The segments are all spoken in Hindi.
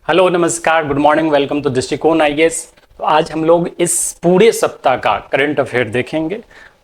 हेलो नमस्कार, गुड मॉर्निंग, वेलकम टू दृष्टिकोण आईएएस। तो आज हम लोग इस पूरे सप्ताह का करंट अफेयर देखेंगे।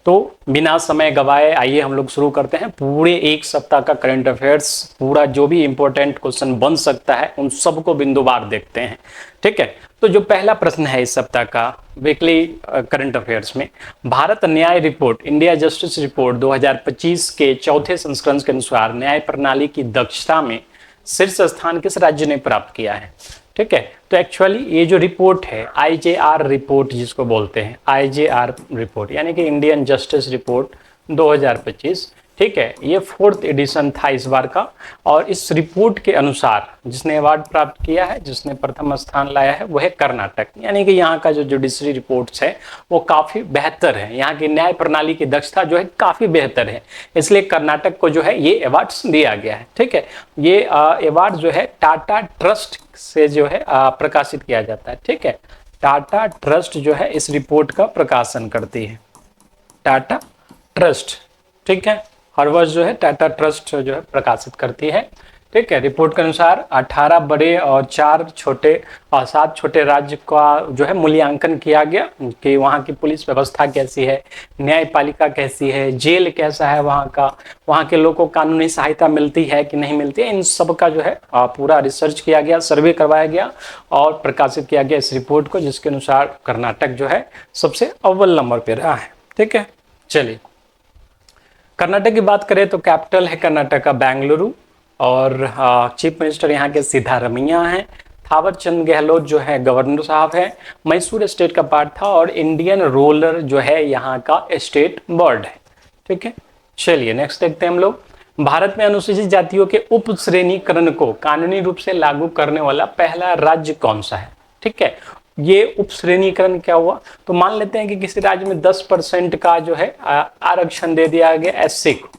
तो बिना समय गवाए आइए हम लोग शुरू करते हैं। पूरे एक सप्ताह का करंट अफेयर्स, पूरा जो भी इंपॉर्टेंट क्वेश्चन बन सकता है उन सबको बिंदुवार देखते हैं। ठीक है, तो जो पहला प्रश्न है इस सप्ताह का वीकली करंट अफेयर्स में, भारत न्याय रिपोर्ट इंडिया जस्टिस रिपोर्ट 2025 के चौथे संस्करण के अनुसार न्याय प्रणाली की दक्षता में शीर्ष स्थान किस राज्य ने प्राप्त किया है। ठीक है, तो एक्चुअली ये जो रिपोर्ट है आईजेआर रिपोर्ट जिसको बोलते हैं, आईजेआर रिपोर्ट यानी कि इंडियन जस्टिस रिपोर्ट 2025, ठीक है, ये 4th एडिशन था इस बार का। और इस रिपोर्ट के अनुसार जिसने अवार्ड प्राप्त किया है, जिसने प्रथम स्थान लाया है, वह है कर्नाटक। यानी कि यहाँ का जो जुडिशरी रिपोर्ट्स है वो काफ़ी बेहतर है, यहाँ की न्याय प्रणाली की दक्षता जो है काफ़ी बेहतर है, इसलिए कर्नाटक को जो है ये अवार्ड दिया गया है। ठीक है, ये अवार्ड जो है टाटा ट्रस्ट से जो है प्रकाशित किया जाता है। ठीक है, टाटा ट्रस्ट जो है इस रिपोर्ट का प्रकाशन करती है, टाटा ट्रस्ट। ठीक है, हर वर्ष जो है टाटा ट्रस्ट जो है प्रकाशित करती है। ठीक है, रिपोर्ट के अनुसार 18 बड़े और 7 छोटे राज्य का जो है मूल्यांकन किया गया कि वहाँ की पुलिस व्यवस्था कैसी है, न्यायपालिका कैसी है, जेल कैसा है वहाँ का, वहाँ के लोगों को कानूनी सहायता मिलती है कि नहीं मिलती है, इन सब का जो है पूरा रिसर्च किया गया, सर्वे करवाया गया और प्रकाशित किया गया इस रिपोर्ट को, जिसके अनुसार कर्नाटक जो है सबसे अव्वल नंबर पर रहा है। ठीक है, चलिए कर्नाटक की बात करें तो कैपिटल है कर्नाटक का बेंगलुरु और चीफ मिनिस्टर यहाँ के सिद्धारमैया हैं। थावर चंद गहलोत जो है गवर्नर साहब है। मैसूर स्टेट का पार्ट था और इंडियन रोलर जो है यहाँ का स्टेट बर्ड है। ठीक है, चलिए नेक्स्ट देखते हैं हम लोग। भारत में अनुसूचित जातियों के उप श्रेणीकरण को कानूनी रूप से लागू करने वाला पहला राज्य कौन सा है। ठीक है, ये उप श्रेणीकरण क्या हुआ, तो मान लेते हैं कि किसी राज्य में 10% का जो है आरक्षण दे दिया गया एससी को।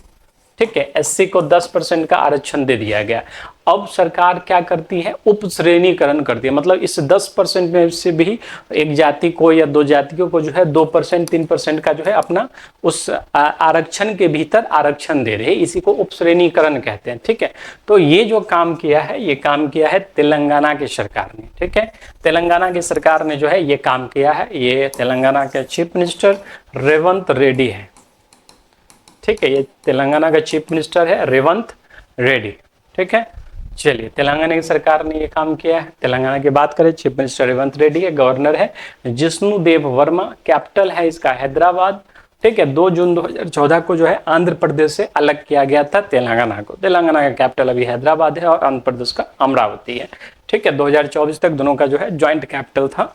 ठीक है, एससी को 10% का आरक्षण दे दिया गया। अब सरकार क्या करती है, उप श्रेणीकरण करती है, मतलब इस 10% में से भी एक जाति को या दो जातियों को जो है 2% 3% का जो है अपना उस आरक्षण के भीतर आरक्षण दे रहे हैं, इसी को उप श्रेणीकरण कहते हैं। ठीक है, तो ये जो काम किया है, ये काम किया है तेलंगाना की सरकार ने। ठीक है, तेलंगाना की सरकार ने जो है ये काम किया है, ये तेलंगाना के चीफ मिनिस्टर रेवंत रेड्डी है। ठीक है, ये तेलंगाना का चीफ मिनिस्टर है रेवंत रेड्डी। ठीक है, चलिए तेलंगाना की सरकार ने ये काम किया है। तेलंगाना की बात करें, चीफ मिनिस्टर रेवंत रेड्डी है, गवर्नर है जिष्णु देव वर्मा, कैपिटल है इसका हैदराबाद। ठीक है, 2 जून 2014 को जो है आंध्र प्रदेश से अलग किया गया था तेलंगाना को। तेलंगाना का कैपिटल अभी हैदराबाद है और आंध्र प्रदेश का अमरावती है। ठीक है, 2024 तक दोनों का जो है ज्वाइंट कैपिटल था,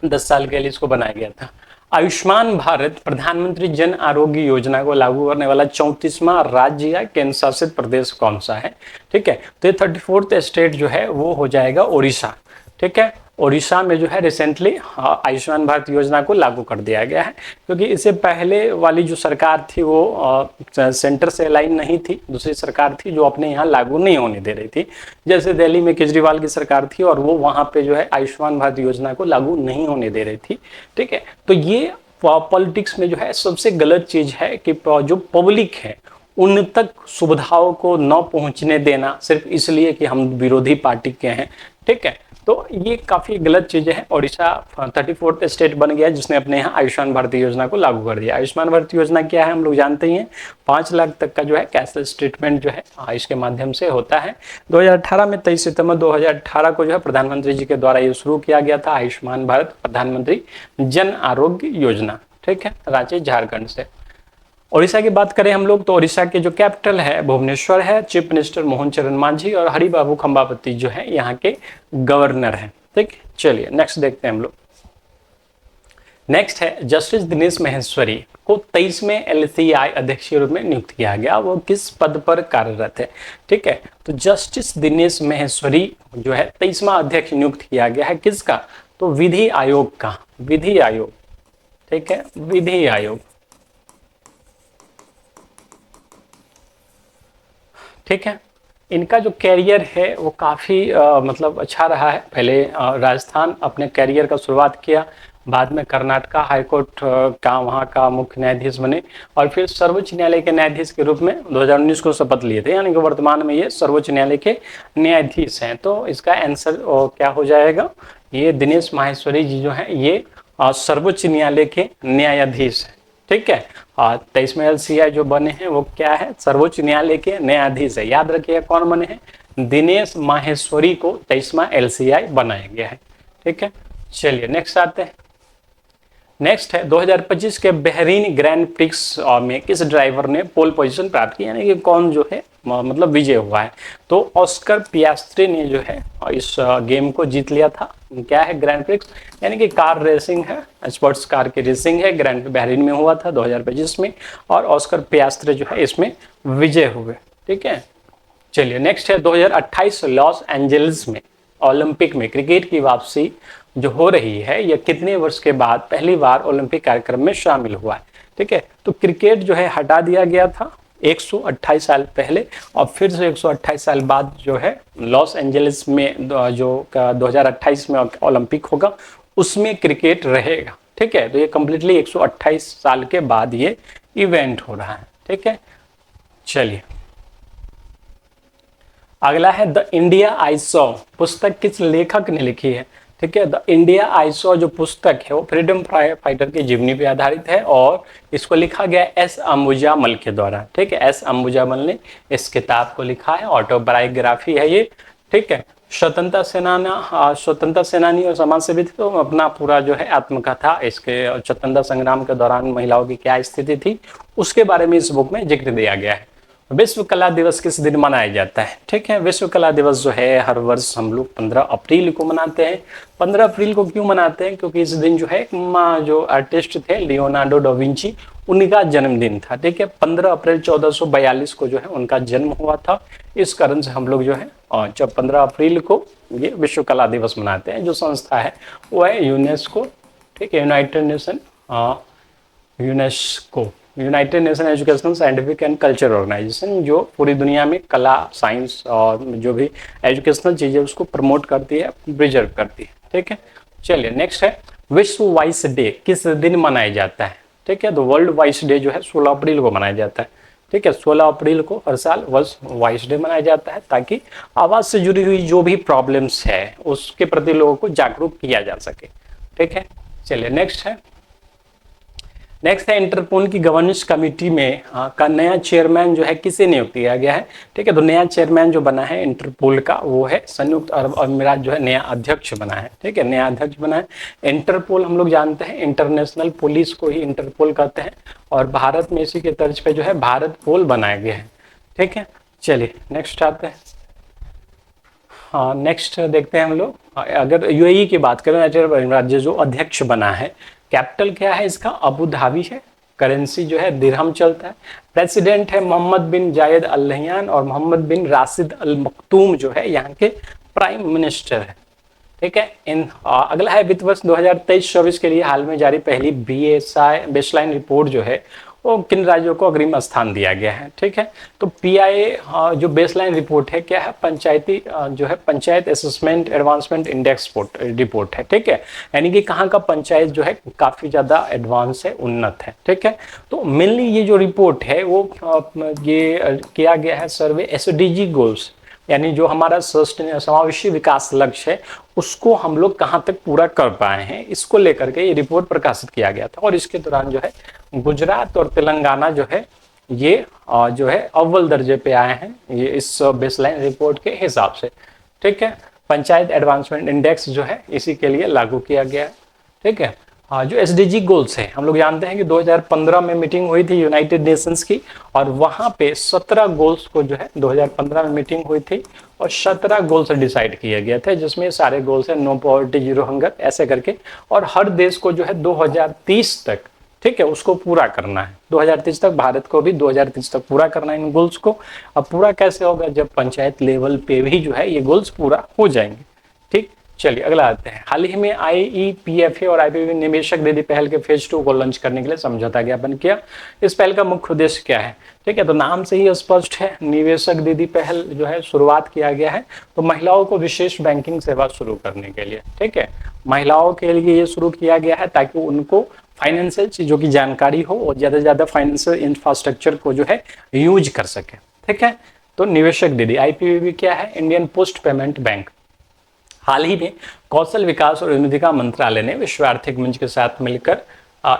10 साल के लिए इसको बनाया गया था। आयुष्मान भारत प्रधानमंत्री जन आरोग्य योजना को लागू करने वाला 34वां राज्य या केंद्र शासित प्रदेश कौन सा है। ठीक है, तो ये 34th स्टेट जो है वो हो जाएगा उड़ीसा। ठीक है, उड़ीसा में जो है रिसेंटली आयुष्मान भारत योजना को लागू कर दिया गया है, क्योंकि इससे पहले वाली जो सरकार थी वो सेंटर से अलाइन नहीं थी, दूसरी सरकार थी जो अपने यहाँ लागू नहीं होने दे रही थी। जैसे दिल्ली में केजरीवाल की सरकार थी और वो वहाँ पे जो है आयुष्मान भारत योजना को लागू नहीं होने दे रही थी। ठीक है, तो ये पॉलिटिक्स में जो है सबसे गलत चीज़ है कि जो पब्लिक है उन तक सुविधाओं को न पहुँचने देना सिर्फ इसलिए कि हम विरोधी पार्टी के हैं। ठीक है, तो ये काफ़ी गलत चीज़ें हैं। उड़ीसा 34th स्टेट बन गया जिसने अपने यहाँ आयुष्मान भारत योजना को लागू कर दिया। आयुष्मान भारत योजना क्या है हम लोग जानते ही हैं, 5 लाख तक का जो है कैशलेस ट्रीटमेंट जो है इसके माध्यम से होता है। 2018 में 23 सितंबर 2018 को जो है प्रधानमंत्री जी के द्वारा ये शुरू किया गया था, आयुष्मान भारत प्रधानमंत्री जन आरोग्य योजना। ठीक है, राज्य झारखंड से। उड़ीसा की बात करें हम लोग तो उड़ीसा के जो कैपिटल है भुवनेश्वर है, चीफ मिनिस्टर मोहन चरण मांझी और हरिबाबू खंबापति जो है यहाँ के गवर्नर हैं। ठीक, चलिए नेक्स्ट देखते हैं हम लोग। नेक्स्ट है जस्टिस दिनेश महेश्वरी को 23वें LCI अध्यक्ष के रूप में नियुक्त किया गया, वो किस पद पर कार्यरत है। ठीक है, तो जस्टिस दिनेश महेश्वरी जो है 23वां अध्यक्ष नियुक्त किया गया है, किसका, तो विधि आयोग का, विधि आयोग। ठीक है, विधि आयोग। ठीक है, इनका जो कैरियर है वो काफ़ी मतलब अच्छा रहा है। पहले राजस्थान अपने कैरियर का शुरुआत किया, बाद में कर्नाटका हाईकोर्ट का वहाँ का मुख्य न्यायाधीश बने और फिर सर्वोच्च न्यायालय के न्यायाधीश के रूप में 2019 को शपथ लिए थे, यानी कि वर्तमान में ये सर्वोच्च न्यायालय के न्यायाधीश हैं। तो इसका आंसर क्या हो जाएगा, ये दिनेश माहेश्वरी जी जो है ये सर्वोच्च न्यायालय के न्यायाधीश है। ठीक है, 23वें LCI जो बने हैं वो क्या है, सर्वोच्च न्यायालय के न्यायाधीश है। याद रखिएगा कौन बने हैं, दिनेश माहेश्वरी को 23वां LCI बनाया गया है। ठीक है, चलिए नेक्स्ट आते हैं। नेक्स्ट है 2025 के बहरीन ग्रैंड प्रिक्स में किस ड्राइवर ने पोल पोजीशन प्राप्त की, यानी कि कौन जो है मतलब विजय हुआ है। तो ऑस्कर पियास्ट्री ने जो है इस गेम को जीत लिया था। क्या है ग्रैंड प्रिक्स, यानी कि कार रेसिंग है, स्पोर्ट्स कार की रेसिंग है, ग्रैंड बहरीन में हुआ था 2025 में और ऑस्कर पियास्ट्री जो है इसमें विजय हुए। ठीक है, चलिए नेक्स्ट है 2028 लॉस एंजल्स में ओलंपिक में क्रिकेट की वापसी जो हो रही है यह कितने वर्ष के बाद पहली बार ओलंपिक कार्यक्रम में शामिल हुआ है। ठीक है, तो क्रिकेट जो है हटा दिया गया था 128 साल पहले और फिर से 128 साल बाद जो है लॉस एंजलिस में जो 2028 में ओलंपिक होगा उसमें क्रिकेट रहेगा। ठीक है, तो ये कंप्लीटली 128 साल के बाद ये इवेंट हो रहा है। ठीक है, चलिए अगला है द इंडिया आई सॉ पुस्तक किस लेखक ने लिखी है। ठीक है, द इंडिया आई सॉ जो पुस्तक है वो फ्रीडम फाइटर की जीवनी पे आधारित है और इसको लिखा गया S अंबुजामल के द्वारा। ठीक है, S अंबुजामल ने इस किताब को लिखा है, ऑटोबायोग्राफी है ये। ठीक है, स्वतंत्रता सेनानी और समाज सेवी थे, तो अपना पूरा जो है आत्मकथा इसके स्वतंत्रता संग्राम के दौरान महिलाओं की क्या स्थिति थी उसके बारे में इस बुक में जिक्र दिया गया है। विश्व कला दिवस किस दिन मनाया जाता है। ठीक है, विश्व कला दिवस जो है हर वर्ष हम लोग 15 अप्रैल को मनाते हैं। 15 अप्रैल को क्यों मनाते हैं, क्योंकि इस दिन जो है जो आर्टिस्ट थे लियोनार्डो डा विंची उनका जन्मदिन था। ठीक है, 15 अप्रैल 1442 को जो है उनका जन्म हुआ था। इस कारण से हम लोग जो है जब 15 अप्रैल को ये विश्व कला दिवस मनाते हैं। जो संस्था है वो है यूनेस्को। ठीक है, United Nation Educational Scientific and Culture Organization, जो पूरी दुनिया में कला साइंस और जो भी एजुकेशनल चीज़ें उसको प्रमोट करती है, प्रिजर्व करती है। ठीक है, चलिए नेक्स्ट है विश्व वॉइस डे किस दिन मनाया जाता है। ठीक है, तो वर्ल्ड वॉइस डे जो है 16 अप्रैल को मनाया जाता है। ठीक है, 16 अप्रैल को हर साल वर्ल्ड वॉइस डे मनाया जाता है ताकि आवाज़ से जुड़ी हुई जो भी प्रॉब्लम्स है उसके प्रति लोगों को जागरूक किया जा सके। ठीक है, चलिए नेक्स्ट है इंटरपोल की गवर्नेंस कमेटी में का नया चेयरमैन जो है किसे नियुक्त किया गया है। ठीक है, तो नया चेयरमैन जो बना है इंटरपोल का वो है संयुक्त अरब अमीरात जो है नया अध्यक्ष बना है। ठीक है, नया अध्यक्ष बना है। इंटरपोल हम लोग जानते हैं इंटरनेशनल पुलिस को ही इंटरपोल कहते हैं और भारत में इसी के तर्ज पे जो है भारत पोल बनाया गया है। ठीक है, चलिए नेक्स्ट आते हैं। हाँ, नेक्स्ट देखते हैं हम लोग। अगर यूएई की बात करें यूनाइटेड अरब अमीरात जो अध्यक्ष बना है, कैपिटल क्या है इसका, अबू धाबी है। करेंसी जो है दिरहम चलता है। प्रेसिडेंट है मोहम्मद बिन जायद अल नहयान और मोहम्मद बिन राशिद अल मखतूम जो है यहाँ के प्राइम मिनिस्टर है। ठीक है, अगला है वित्त वर्ष 2023-24 के लिए हाल में जारी पहली बेसलाइन रिपोर्ट जो है वो किन राज्यों को अग्रिम स्थान दिया गया है। ठीक है, तो PIA जो बेसलाइन रिपोर्ट है क्या है, पंचायती जो है panchayat assessment advancement index report है। ठीक है, यानी कि कहाँ का पंचायत जो है काफ़ी ज़्यादा एडवांस है, उन्नत है। ठीक है, तो मेनली ये जो रिपोर्ट है वो ये किया गया है सर्वे SDG गोल्स, यानी जो हमारा समावेशी विकास लक्ष्य है उसको हम लोग कहाँ तक पूरा कर पाए हैं इसको लेकर के ये रिपोर्ट प्रकाशित किया गया था। और इसके दौरान जो है गुजरात और तेलंगाना जो है ये जो है अव्वल दर्जे पे आए हैं ये इस बेसलाइन रिपोर्ट के हिसाब से। ठीक है, पंचायत एडवांसमेंट इंडेक्स जो है इसी के लिए लागू किया गया है। ठीक है, जो SDG गोल्स है हम लोग जानते हैं कि 2015 में मीटिंग हुई थी यूनाइटेड नेशंस की और वहाँ पे 17 गोल्स को जो है 2015 में मीटिंग हुई थी और 17 गोल्स डिसाइड किए गए थे, जिसमें सारे गोल्स है नो पॉवर्टी, जीरो हंगर ऐसे करके। और हर देश को जो है 2030 तक, ठीक है, उसको पूरा करना है। 2030 तक भारत को भी 2030 तक पूरा करना है इन गोल्स को। अब पूरा कैसे होगा, जब पंचायत लेवल पे भी जो है ये गोल्स पूरा हो जाएंगे। ठीक, चलिए अगला आते हैं। हाल ही में IEPFA और IPPB निवेशक निधि पहल के फेज 2 को लॉन्च करने के लिए समझौता ज्ञापन किया। इस पहल का मुख्य उद्देश्य क्या है? ठीक है, तो नाम से ही स्पष्ट है, निवेशक निधि पहल जो है शुरुआत किया गया है तो महिलाओं को विशेष बैंकिंग सेवा शुरू करने के लिए। ठीक है, महिलाओं के लिए ये शुरू किया गया है ताकि उनको फाइनेंशियल चीजों की जानकारी हो और ज्यादा से ज्यादा फाइनेंशियल इंफ्रास्ट्रक्चर को जो है यूज कर सके। ठीक है, तो निवेशक निधि IPPB क्या है? Indian post payment bank. हाल ही में कौशल विकास और उद्यमिता मंत्रालय ने विश्व आर्थिक मंच के साथ मिलकर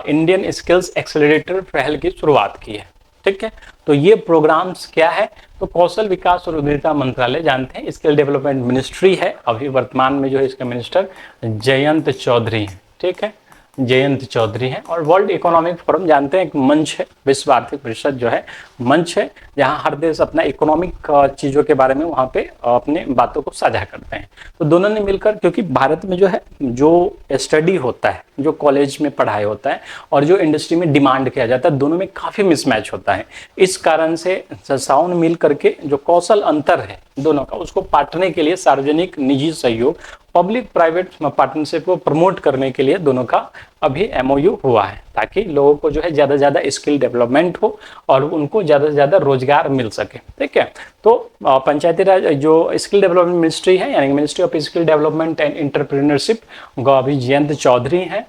इंडियन स्किल्स एक्सेलरेटर पहल की शुरुआत की है। ठीक है, तो ये प्रोग्राम्स क्या है? तो कौशल विकास और उद्यमिता मंत्रालय जानते हैं स्किल डेवलपमेंट मिनिस्ट्री है, अभी वर्तमान में जो है इसके मिनिस्टर जयंत चौधरी हैं। ठीक है, जयंत चौधरी हैं। और वर्ल्ड इकोनॉमिक फोरम जानते हैं एक मंच है, विश्व आर्थिक परिषद जो है मंच है जहां हर देश अपना इकोनॉमिक चीज़ों के बारे में वहां पे अपने बातों को साझा करते हैं। तो दोनों ने मिलकर, क्योंकि भारत में जो है जो स्टडी होता है, जो कॉलेज में पढ़ाई होता है और जो इंडस्ट्री में डिमांड किया जाता है, दोनों में काफ़ी मिसमैच होता है। इस कारण से संस्थाओं ने मिल करके जो कौशल अंतर है दोनों का, उसको पाटने के लिए सार्वजनिक निजी सहयोग, पब्लिक प्राइवेट पार्टनरशिप को प्रमोट करने के लिए दोनों का अभी MOU हुआ है, ताकि लोगों को जो है ज़्यादा से ज़्यादा स्किल डेवलपमेंट हो और उनको ज़्यादा से ज़्यादा रोजगार मिल सके। ठीक है, तो पंचायती राज जो स्किल डेवलपमेंट मिनिस्ट्री है, यानी ministry of skill development and entrepreneurship, अभी जयंत चौधरी हैं।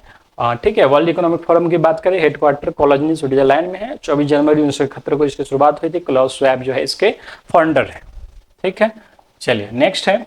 ठीक है, वर्ल्ड इकोनॉमिक फोरम की बात करें, हेडक्वार्टर कॉलोनी स्विट्जरलैंड में है। 24 जनवरी 1971 को इसकी शुरुआत हुई थी। क्लाउस स्वैब जो है इसके फाउंडर है। ठीक है, चलिए नेक्स्ट है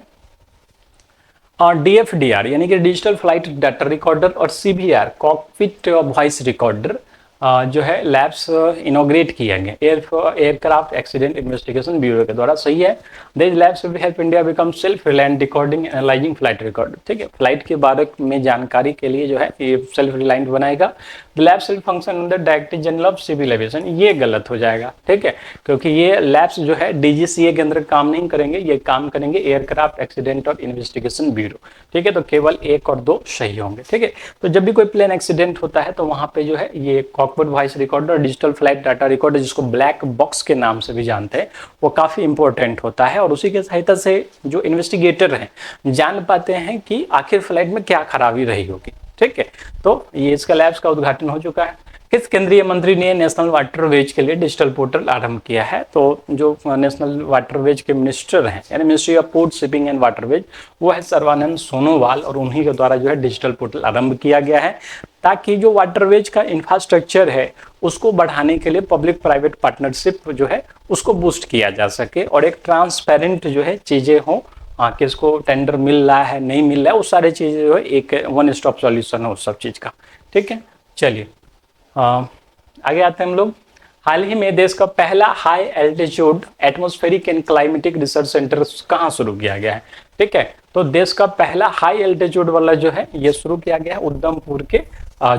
DFDR यानी कि डिजिटल फ्लाइट डाटा रिकॉर्डर और CVR कॉकपिट वॉइस रिकॉर्डर जो है लैब्स इनोग्रेट किया गया एयरक्राफ्ट एक्सीडेंट इन्वेस्टिगेशन ब्यूरो के द्वारा। सही है, this labs will help India become self reliant recording analysing flight record. ठीक है, फ्लाइट के बारे में जानकारी के लिए जो है ये सेल्फ रिलायंट बनाएगा। The labs will function under director general of civil aviation. ये गलत हो जाएगा। ठीक है, क्योंकि ये लैब्स जो है DGCA के अंदर काम नहीं करेंगे, ये काम करेंगे एयरक्राफ्ट एक्सीडेंट और इन्वेस्टिगेशन ब्यूरो। ठीक है, तो केवल 1 और 2 सही होंगे। ठीक है, तो जब भी कोई प्लेन एक्सीडेंट होता है तो वहां पे जो है ये cockpit voice recorder, digital flight data recorder, जिसको ब्लैक बॉक्स के नाम से भी जानते हैं, वो काफी इंपॉर्टेंट होता है। और उसी के सहायता से जो इन्वेस्टिगेटर हैं जान पाते हैं कि आखिर फ्लाइट में क्या खराबी रही होगी। ठीक है, तो ये इसका लैब्स का उद्घाटन हो चुका है। किस केंद्रीय मंत्री ने नेशनल वाटरवेज के लिए डिजिटल पोर्टल आरंभ किया है? तो जो नेशनल वाटरवेज के मिनिस्टर हैं, यानी ministry of port shipping and waterways, वो है सर्बानंद सोनोवाल, और उन्हीं के द्वारा जो है डिजिटल पोर्टल आरंभ किया गया है ताकि जो वाटरवेज का इंफ्रास्ट्रक्चर है उसको बढ़ाने के लिए पब्लिक प्राइवेट पार्टनरशिप जो है उसको बूस्ट किया जा सके और एक ट्रांसपेरेंट जो है चीज़ें हों, किसको टेंडर मिल रहा है नहीं मिल रहा है, वो सारी चीज़ें जो है एक वन स्टॉप सॉल्यूशन हो उस सब चीज़ का। ठीक है, चलिए आगे आते हैं हम लोग। हाल ही में देश का पहला high altitude atmospheric and climatic research centre कहाँ शुरू किया गया है? ठीक है, तो देश का पहला हाई एल्टीट्यूड वाला जो है ये शुरू किया गया है उधमपुर के,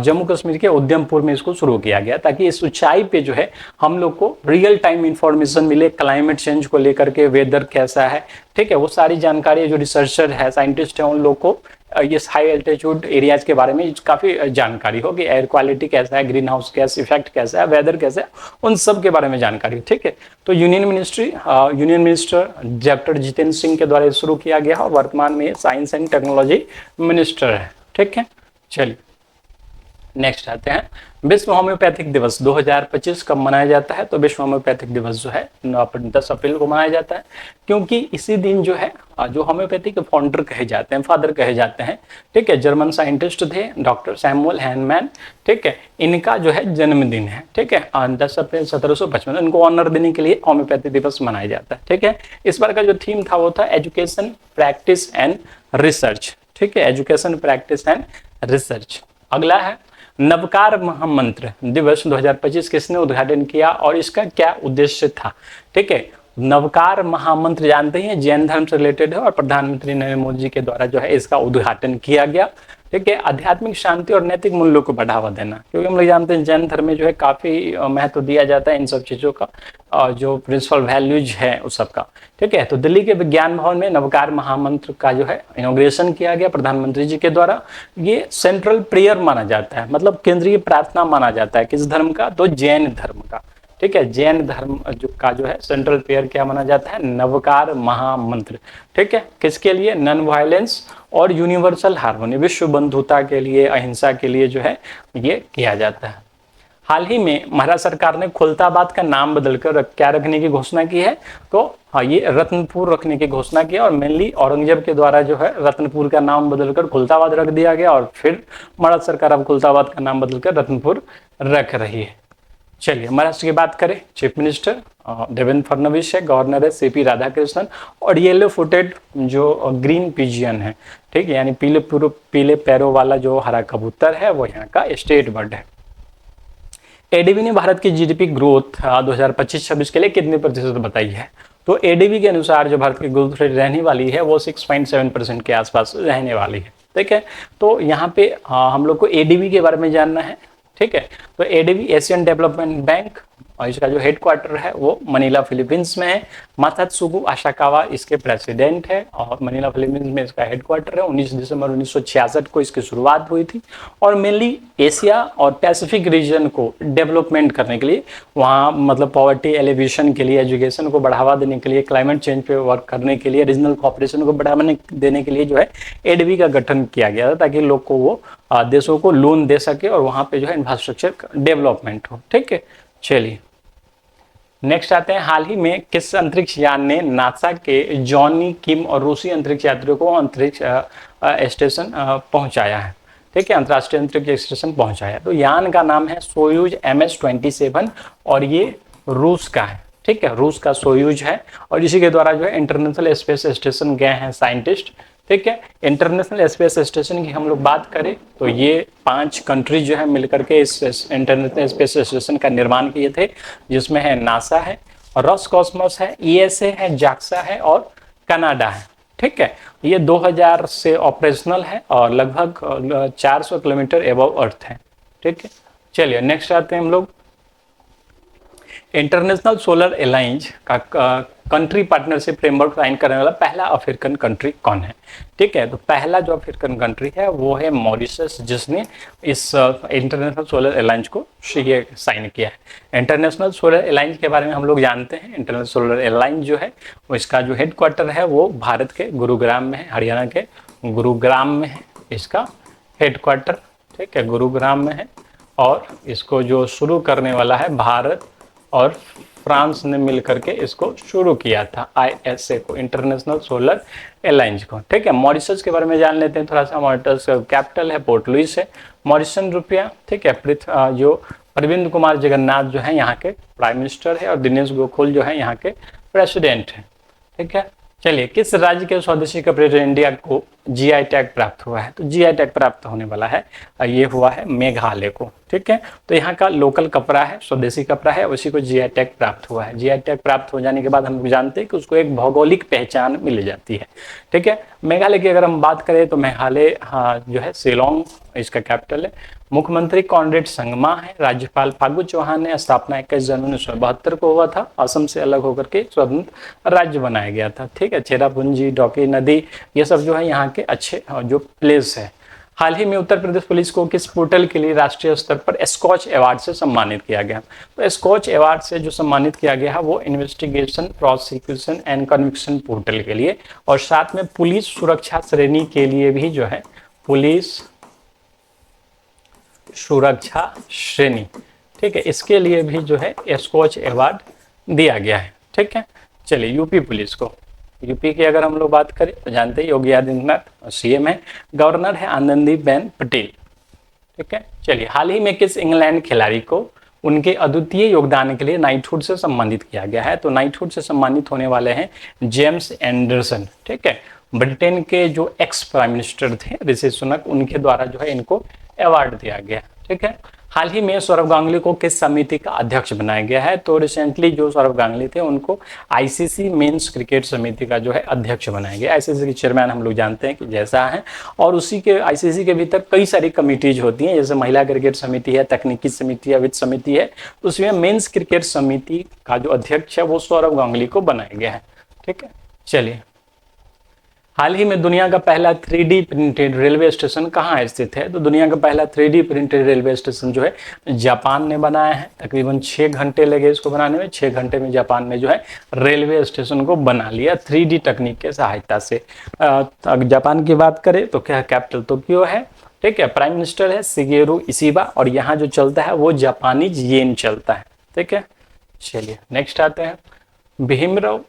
जम्मू कश्मीर के उधमपुर में इसको शुरू किया गया ताकि इस ऊंचाई पे जो है हम लोग को रियल टाइम इंफॉर्मेशन मिले, क्लाइमेट चेंज को लेकर के, वेदर कैसा है। ठीक है, वो सारी जानकारी जो रिसर्चर है, साइंटिस्ट है, उन लोग को ये हाई एल्टीट्यूड एरियाज के बारे में काफ़ी जानकारी हो कि एयर क्वालिटी कैसा है, ग्रीन हाउस गैस इफेक्ट कैसा है, वेदर कैसा है, उन सब के बारे में जानकारी। ठीक है, तो union minister doctor Jitendra Singh के द्वारा शुरू किया गया और वर्तमान में साइंस एंड टेक्नोलॉजी मिनिस्टर है। ठीक है, चलिए नेक्स्ट आते हैं। विश्व होम्योपैथिक दिवस 2025 कब मनाया जाता है? तो विश्व होम्योपैथिक दिवस जो है 10 अप्रैल को मनाया जाता है, क्योंकि इसी दिन जो है जो होम्योपैथी के फाउंडर कहे जाते हैं, फादर कहे जाते हैं, ठीक है, जर्मन साइंटिस्ट थे डॉक्टर सैमुअल हैनमैन। ठीक है, इनका जो है जन्मदिन है। ठीक है, 10 अप्रैल 1755, इनको ऑनर देने के लिए होम्योपैथी दिवस मनाया जाता है। ठीक है, इस बार का जो थीम था वो था एजुकेशन, प्रैक्टिस एंड रिसर्च। ठीक है, एजुकेशन, प्रैक्टिस एंड रिसर्च। अगला है नवकार महामंत्र दिवस 2025 किसने उद्घाटन किया और इसका क्या उद्देश्य था? ठीक है, नवकार महामंत्र जानते हैं, जैन धर्म से रिलेटेड है और प्रधानमंत्री नरेंद्र मोदी जी के द्वारा जो है इसका उद्घाटन किया गया। ठीक है, आध्यात्मिक शांति और नैतिक मूल्यों को बढ़ावा देना, क्योंकि हम लोग जानते हैं जैन धर्म में जो है काफी महत्व दिया जाता है इन सब चीजों का, जो प्रिंसिपल वैल्यूज है उस सब का। ठीक है, तो दिल्ली के विज्ञान भवन में नवकार महामंत्र का जो है इनॉग्रेशन किया गया प्रधानमंत्री जी के द्वारा। ये सेंट्रल प्रेयर माना जाता है, मतलब केंद्रीय प्रार्थना माना जाता है। किस धर्म का? तो जैन धर्म का। ठीक है, जैन धर्म जो का जो है सेंट्रल प्रेयर क्या माना जाता है, नवकार महामंत्र। ठीक है, किसके लिए, नॉन वायलेंस और यूनिवर्सल हार्मोनी, विश्व बंधुता के लिए, अहिंसा के लिए जो है ये किया जाता है। हाल ही में महाराष्ट्र सरकार ने खुलताबाद का नाम बदलकर क्या रखने की घोषणा की है, तो हाँ ये रत्नपुर रखने की घोषणा की है। और मेनली औरंगजेब के द्वारा जो है रत्नपुर का नाम बदलकर खुलताबाद रख दिया गया, और फिर महाराष्ट्र सरकार अब खुलताबाद का नाम बदलकर रत्नपुर रख रही है। चलिए महाराष्ट्र की बात करें, चीफ मिनिस्टर देवेंद्र फडणवीस है, गवर्नर है सीपी राधाकृष्णन, और येलो फुटेड जो ग्रीन पिजियन है, ठीक है, यानी पीले पैरों वाला जो हरा कबूतर है वो यहाँ का स्टेट बर्ड है। एडीबी ने भारत की जीडीपी ग्रोथ 2025-26 के लिए कितने प्रतिशत बताई है, तो एडीबी के अनुसार जो भारत की ग्रोथ रेट रहने वाली है वो 6.7% के आसपास रहने वाली है। ठीक है, तो यहाँ पे हम लोग को एडीबी के बारे में जानना है। ठीक है, तो एडीबी एशियन डेवलपमेंट बैंक, और इसका जो हेडक्वार्टर है वो मनीला फिलीपींस में है। मात्सुगु आशाकावा इसके प्रेसिडेंट है, और मनीला फिलीपींस में इसका हेडक्वार्टर है। 19 दिसंबर 1966 को इसकी शुरुआत हुई थी, और मेनली एशिया और पैसिफिक रीजन को डेवलपमेंट करने के लिए, वहाँ मतलब पॉवर्टी एलिवेशन के लिए, एजुकेशन को बढ़ावा देने के लिए, क्लाइमेट चेंज पे वर्क करने के लिए, रीजनल कॉपरेशन को बढ़ावा देने के लिए जो है एडीबी का गठन किया गया था, ताकि लोग को वो देशों को लोन दे सके और वहाँ पे जो है इंफ्रास्ट्रक्चर डेवलपमेंट हो। ठीक है, चलिए नेक्स्ट आते हैं, हाल ही में किस अंतरिक्ष यान ने नासा के जॉनी किम और रूसी अंतरिक्ष यात्रियों को अंतरिक्ष स्टेशन पहुंचाया है। ठीक है, अंतर्राष्ट्रीय अंतरिक्ष स्टेशन पहुंचाया। तो यान का नाम है सोयूज MS-27, और ये रूस का है। ठीक है, रूस का सोयूज है, और इसी के द्वारा जो है इंटरनेशनल स्पेस स्टेशन गए हैं साइंटिस्ट। ठीक है, इंटरनेशनल स्पेस स्टेशन की हम लोग बात करें तो ये 5 कंट्रीज जो है मिलकर के इस इंटरनेशनल स्पेस स्टेशन का निर्माण किए थे, जिसमें है नासा है, रॉसकॉस्मोस है, ESA है, जाक्सा है और कनाडा है। ठीक है, ये 2000 से ऑपरेशनल है और लगभग 400 किलोमीटर एबव अर्थ है। ठीक है, चलिए नेक्स्ट आते हैं हम लोग, इंटरनेशनल सोलर अलायंस का कंट्री पार्टनरशिप फ्रेमवर्क साइन करने वाला पहला अफ्रीकन कंट्री कौन है। ठीक है, तो पहला जो अफ्रीकन कंट्री है वो है मॉरिशस, जिसने इस इंटरनेशनल सोलर अलायंस को ये साइन किया है। इंटरनेशनल सोलर अलायंस के बारे में हम लोग जानते हैं। इंटरनेशनल सोलर अलायंस जो है वो इसका जो हेडक्वार्टर है वो भारत के गुरुग्राम में है, हरियाणा के गुरुग्राम में है इसका हेडक्वार्टर। ठीक है, गुरुग्राम में है, और इसको जो शुरू करने वाला है भारत और फ्रांस ने मिलकर के इसको शुरू किया था, ISA को, इंटरनेशनल सोलर अलायंस को। ठीक है, मॉरिशस के बारे में जान लेते हैं थोड़ा सा। मॉरिशस का कैपिटल है पोर्ट लुइस है, मॉरिशन रुपया। ठीक है, जो अरविंद कुमार जगन्नाथ जो है यहाँ के प्राइम मिनिस्टर है, और दिनेश गोखोल जो है यहाँ के प्रेसिडेंट है। ठीक है, चलिए किस राज्य के स्वदेशी कपड़े इंडिया को GI टैग प्राप्त हुआ है, तो GI टैग प्राप्त होने वाला है, ये हुआ है मेघालय को। ठीक है, तो यहाँ का लोकल कपड़ा है, स्वदेशी कपड़ा है, उसी को GI टैग प्राप्त हुआ है। GI टैग प्राप्त हो जाने के बाद हम लोग जानते हैं कि उसको एक भौगोलिक पहचान मिल जाती है। ठीक है, मेघालय की अगर हम बात करें तो मेघालय जो है शिलोंग इसका कैपिटल है। मुख्यमंत्री कॉनरेड संगमा है, राज्यपाल फागू चौहान ने स्थापना 21 जनवरी 1972 को हुआ था। असम से अलग होकर के स्वतंत्र राज्य बनाया गया था। ठीक है, चेरापूंजी, डोकी नदी, ये सब जो है यहाँ के अच्छे जो प्लेस है। हाल ही में उत्तर प्रदेश पुलिस को किस पोर्टल के लिए राष्ट्रीय स्तर पर स्कॉच अवार्ड से सम्मानित किया गया, तो स्कॉच अवार्ड से जो सम्मानित किया गया है वो investigation, prosecution and conviction portal के लिए, और साथ में पुलिस सुरक्षा श्रेणी के लिए भी जो है पुलिस सुरक्षा श्रेणी, ठीक है, इसके लिए भी जो है स्कॉच अवार्ड दिया गया है। ठीक है, चलिए यूपी पुलिस को, यूपी की अगर हम लोग बात करें तो जानते हैं योगी आदित्यनाथ CM है, गवर्नर है आनंदीबेन पटेल। ठीक है, चलिए हाल ही में किस इंग्लैंड खिलाड़ी को उनके अद्वितीय योगदान के लिए नाइटहुड से सम्मानित किया गया है, तो नाइटहुड से सम्मानित होने वाले हैं जेम्स एंडरसन। ठीक है, ब्रिटेन के जो एक्स प्राइम मिनिस्टर थे ऋषि सुनक, उनके द्वारा जो है इनको अवार्ड दिया गया। ठीक है, हाल ही में सौरव गांगुली को किस समिति का अध्यक्ष बनाया गया है, तो रिसेंटली जो सौरव गांगुली थे उनको ICC मेंस क्रिकेट समिति का जो है अध्यक्ष बनाया गया। ICC के चेयरमैन हम लोग जानते हैं कि जैसा है, और उसी के ICC के भीतर कई सारी कमिटीज होती हैं, जैसे महिला क्रिकेट समिति है, तकनीकी समिति है, वित्त समिति है, उसमें मेंस क्रिकेट समिति का जो अध्यक्ष है वो सौरव गांगुली को बनाया गया है। ठीक है, चलिए हाल ही में दुनिया का पहला 3D प्रिंटेड रेलवे स्टेशन कहाँ स्थित है? तो दुनिया का पहला 3D प्रिंटेड रेलवे स्टेशन जो है जापान ने बनाया है। तकरीबन 6 घंटे लगे इसको बनाने में। 6 घंटे में जापान ने जो है रेलवे स्टेशन को बना लिया 3D तकनीक के सहायता से। जापान की बात करें तो क्या कैपिटल टोक्यो है, ठीक है। प्राइम मिनिस्टर है शिगेरू इशिबा और यहाँ जो चलता है वो जापानीज येन चलता है, ठीक है। चलिए नेक्स्ट आते हैं। भीमराव,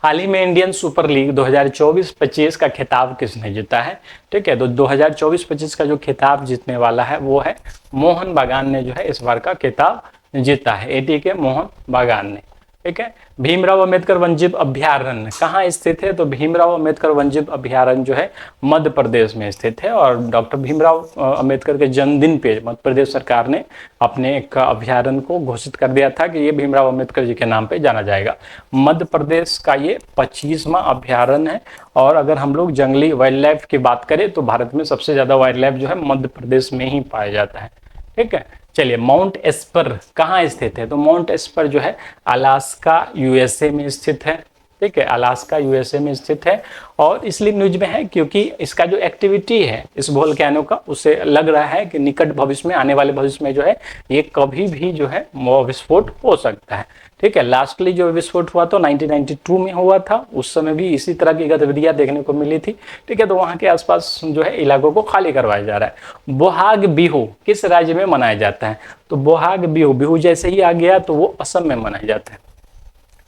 हाल ही में इंडियन सुपर लीग 2024-25 का खिताब किसने जीता है? ठीक है, तो 2024-25 का जो खिताब जीतने वाला है वो है मोहन बागान ने जो है इस बार का खिताब जीता है। एटी के मोहन बागान ने, ठीक है। भीमराव अंबेडकर वन्यजीव अभ्यारण्य कहाँ स्थित है? तो भीमराव अंबेडकर वन्यजीव अभ्यारण्य जो है मध्य प्रदेश में स्थित है और डॉक्टर भीमराव अंबेडकर के जन्मदिन पे मध्य प्रदेश सरकार ने अपने एक अभ्यारण्य को घोषित कर दिया था कि ये भीमराव अंबेडकर जी के नाम पे जाना जाएगा। मध्य प्रदेश का ये 25वां अभ्यारण्य है और अगर हम लोग जंगली वाइल्ड लाइफ की बात करें तो भारत में सबसे ज्यादा वाइल्ड लाइफ जो है मध्य प्रदेश में ही पाया जाता है, ठीक है। चलिए माउंट एस्पर कहाँ स्थित है? तो माउंट एस्पर जो है अलास्का यूएसए में स्थित है, ठीक है। अलास्का यूएसए में स्थित है और इसलिए न्यूज में है क्योंकि इसका जो एक्टिविटी है इस वोल्केनो का, उससे लग रहा है कि निकट भविष्य में, आने वाले भविष्य में जो है ये कभी भी जो है विस्फोट हो सकता है, ठीक है। लास्टली जो विस्फोट हुआ तो 1992 में हुआ था। उस समय भी इसी तरह की गतिविधियां देखने को मिली थी, ठीक है। तो वहां के आसपास जो है इलाकों को खाली करवाया जा रहा है। बोहाग बिहू किस राज्य में मनाया जाता है? तो बोहाग बिहू, बिहू जैसे ही आ गया तो वो असम में मनाया जाता है,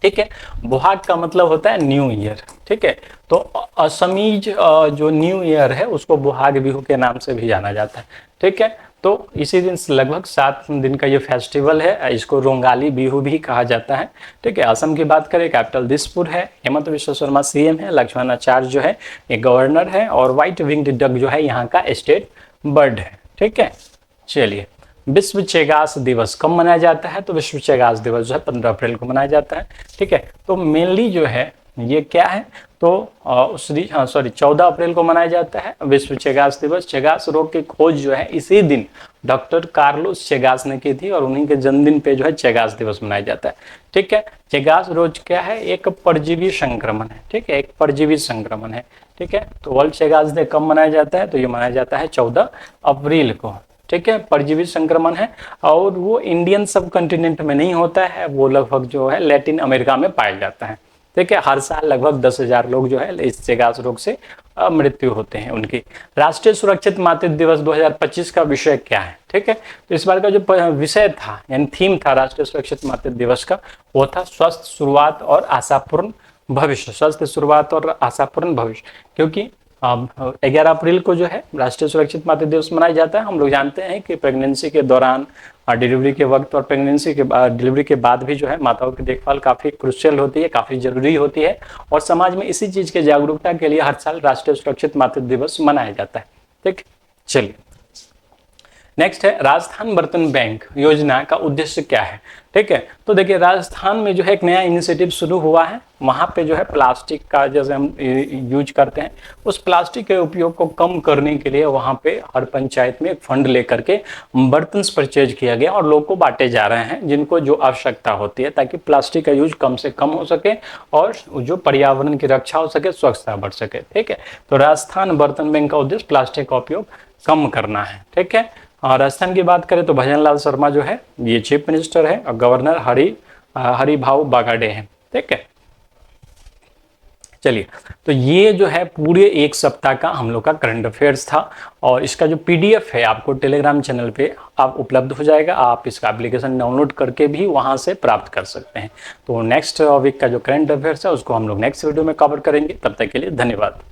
ठीक है। बोहाग का मतलब होता है न्यू ईयर, ठीक है। तो असमीज जो न्यू ईयर है उसको बोहाग बिहू के नाम से भी जाना जाता है, ठीक है। तो इसी दिन लगभग 7 दिन का ये फेस्टिवल है, इसको रोंगाली बिहू भी कहा जाता है, ठीक है। असम की बात करें कैपिटल दिसपुर है। हेमंत विश्व शर्मा सीएम है, लक्ष्मण आचार्य जो है ये गवर्नर है और व्हाइट विंग्ड डक जो है यहाँ का स्टेट बर्ड है, ठीक है। चलिए विश्व चेगास दिवस कब मनाया जाता है? तो विश्व चेगास दिवस जो है 15 अप्रैल को मनाया जाता है, ठीक है। तो मेनली जो है ये क्या है? तो 14 अप्रैल को मनाया जाता है विश्व चेगास दिवस। चेगास रोग की खोज जो है इसी दिन डॉक्टर कार्लोस चेगास ने की थी और उन्हीं के जन्मदिन पे जो है चेगास दिवस मनाया जाता है, ठीक है। चेगास रोग क्या है? एक परजीवी संक्रमण है, ठीक है, एक परजीवी संक्रमण है, ठीक है। तो वर्ल्ड चेगास डे कब मनाया जाता है? तो ये मनाया जाता है 14 अप्रैल को, ठीक है। परजीवी संक्रमण है और वो इंडियन सब कॉन्टिनेंट में नहीं होता है, वो लगभग जो है लैटिन अमेरिका में पाया जाता है, ठीक है। हर साल लगभग 10,000 लोग जो है इस चेगास रोग से मृत्यु होते हैं उनकी। राष्ट्रीय सुरक्षित मातृत्व दिवस 2025 का विषय क्या है? ठीक है, तो इस बार का जो विषय था यानी थीम था राष्ट्रीय सुरक्षित मातृत्व दिवस का, वो था स्वस्थ शुरुआत और आशापूर्ण भविष्य। स्वस्थ शुरुआत और आशापूर्ण भविष्य, क्योंकि 11 अप्रैल को जो है राष्ट्रीय सुरक्षित मातृत्व दिवस मनाया जाता है। हम लोग जानते हैं कि प्रेगनेंसी के दौरान, डिलीवरी के वक्त और प्रेगनेंसी के डिलीवरी के बाद भी जो है माताओं की देखभाल काफ़ी क्रुशियल होती है, काफ़ी जरूरी होती है और समाज में इसी चीज़ के जागरूकता के लिए हर साल राष्ट्रीय सुरक्षित मातृत्व दिवस मनाया जाता है। ठीक, चलिए नेक्स्ट है राजस्थान बर्तन बैंक योजना का उद्देश्य क्या है? ठीक है, तो देखिए राजस्थान में जो है एक नया इनिशिएटिव शुरू हुआ है। वहाँ पे जो है प्लास्टिक का जैसे हम यूज करते हैं, उस प्लास्टिक के उपयोग को कम करने के लिए वहाँ पे हर पंचायत में एक फंड लेकर के बर्तन परचेज किया गया और लोग को बांटे जा रहे हैं जिनको जो आवश्यकता होती है, ताकि प्लास्टिक का यूज कम से कम हो सके और जो पर्यावरण की रक्षा हो सके, स्वच्छता बढ़ सके। ठीक है, तो राजस्थान बर्तन बैंक का उद्देश्य प्लास्टिक का उपयोग कम करना है। ठीक है, और राजस्थान की बात करें तो भजन लाल शर्मा जो है ये चीफ मिनिस्टर है और गवर्नर हरिभाऊ बागाडे हैं। ठीक है, चलिए तो ये जो है पूरे एक सप्ताह का हम लोग का करंट अफेयर्स था और इसका जो पीडीएफ है आपको टेलीग्राम चैनल पे आप उपलब्ध हो जाएगा। आप इसका एप्लीकेशन डाउनलोड करके भी वहां से प्राप्त कर सकते हैं। तो नेक्स्ट वीक का जो करंट अफेयर्स है उसको हम लोग नेक्स्ट वीडियो में कवर करेंगे। तब तक के लिए धन्यवाद।